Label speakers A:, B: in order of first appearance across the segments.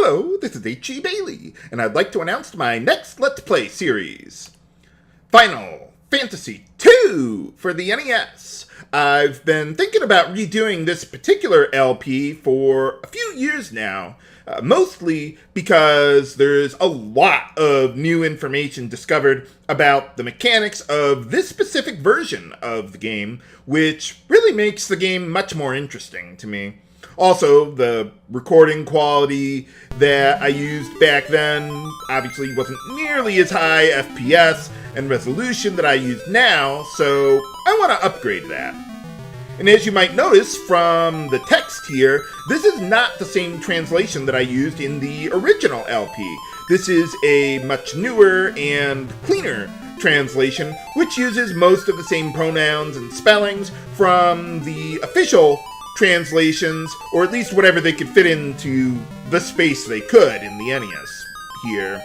A: Hello, this is H.E. Bailey, and I'd like to announce my next Let's Play series, Final Fantasy II for the NES. I've been thinking about redoing this particular LP for a few years now, mostly because there's a lot of new information discovered about the mechanics of this specific version of the game, which really makes the game much more interesting to me. Also, the recording quality that I used back then obviously wasn't nearly as high FPS and resolution that I use now, so I want to upgrade that. And as you might notice from the text here, this is not the same translation that I used in the original LP. This is a much newer and cleaner translation, which uses most of the same pronouns and spellings from the official translations, or at least whatever they could fit into the space they could in the NES here.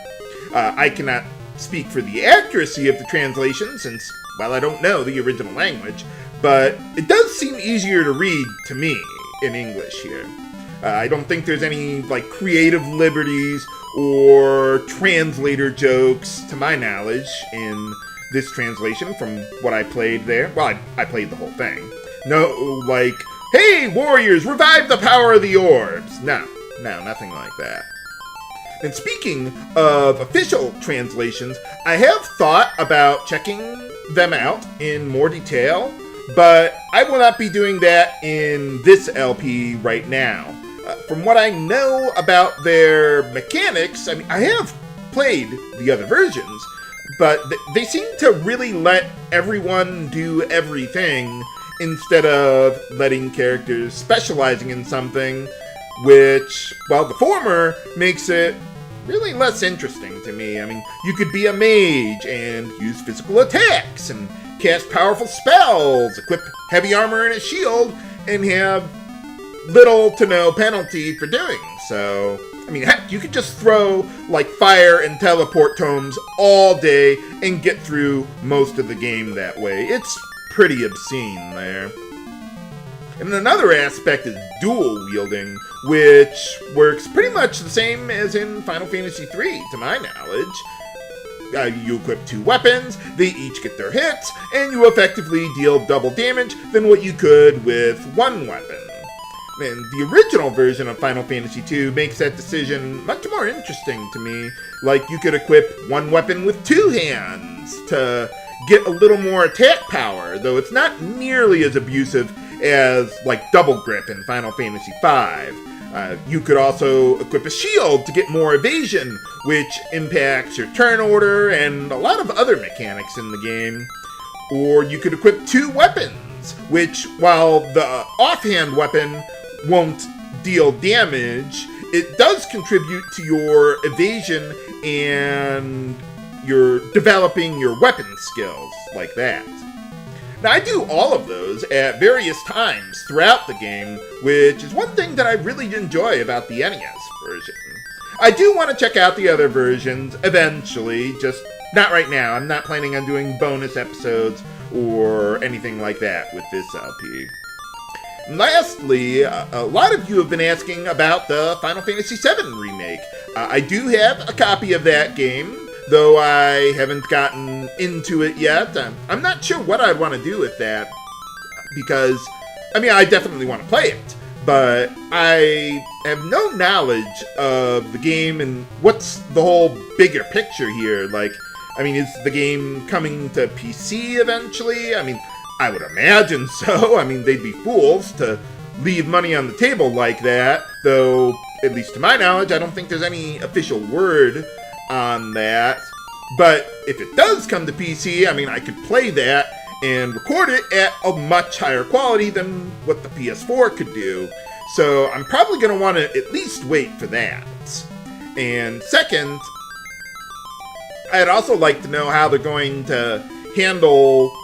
A: I cannot speak for the accuracy of the translation since, well, I don't know the original language, but it does seem easier to read to me in English here. I don't think there's any, creative liberties or translator jokes, to my knowledge, in this translation from what I played there. Well, I played the whole thing. No, hey, warriors, revive the power of the orbs! No, nothing like that. And speaking of official translations, I have thought about checking them out in more detail, but I will not be doing that in this LP right now. From what I know about their mechanics, I have played the other versions, but they seem to really let everyone do everything instead of letting characters specializing in something, which, well, the former makes it really less interesting to me. You could be a mage and use physical attacks and cast powerful spells, equip heavy armor and a shield, and have little to no penalty for doing so. Heck, you could just throw, fire and teleport tomes all day and get through most of the game that way. It's pretty obscene there. And another aspect is dual wielding, which works pretty much the same as in Final Fantasy III, to my knowledge. You equip two weapons, they each get their hits, and you effectively deal double damage than what you could with one weapon. And the original version of Final Fantasy II makes that decision much more interesting to me. You could equip one weapon with two hands to get a little more attack power, though it's not nearly as abusive as, double grip in Final Fantasy V. You could also equip a shield to get more evasion, which impacts your turn order and a lot of other mechanics in the game. Or you could equip two weapons, which, while the offhand weapon won't deal damage, it does contribute to your evasion and you're developing your weapon skills like that. Now, I do all of those at various times throughout the game, which is one thing that I really enjoy about the NES version. I do want to check out the other versions eventually, just not right now. I'm not planning on doing bonus episodes or anything like that with this LP. And lastly, a lot of you have been asking about the Final Fantasy VII remake. I do have a copy of that game, though I haven't gotten into it yet. I'm not sure what I'd want to do with that, because, I definitely want to play it, but I have no knowledge of the game and what's the whole bigger picture here. Is the game coming to PC eventually? I would imagine so. They'd be fools to leave money on the table like that, though, at least to my knowledge, I don't think there's any official word on that. But if it does come to PC, I could play that and record it at a much higher quality than what the PS4 could do. So I'm probably going to want to at least wait for that. And second, I'd also like to know how they're going to handle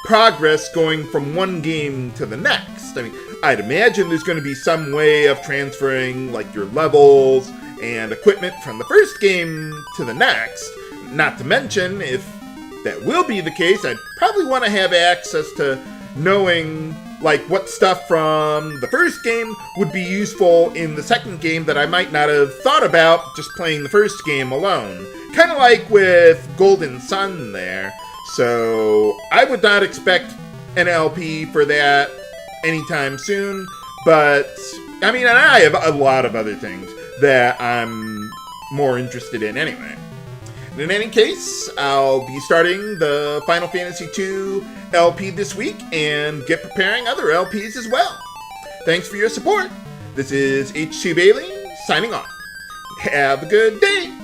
A: progress going from one game to the next. I'd imagine there's going to be some way of transferring, your levels and equipment from the first game to the next. Not to mention, if that will be the case, I'd probably want to have access to knowing, like what stuff from the first game would be useful in the second game that I might not have thought about just playing the first game alone. Kind of like with Golden Sun there. So I would not expect an LP for that anytime soon, but I mean, and I have a lot of other things that I'm more interested in anyway. In any case, I'll be starting the Final Fantasy II LP this week and get preparing other LPs as well. Thanks for your support. This is H2 Bailey signing off. Have a good day.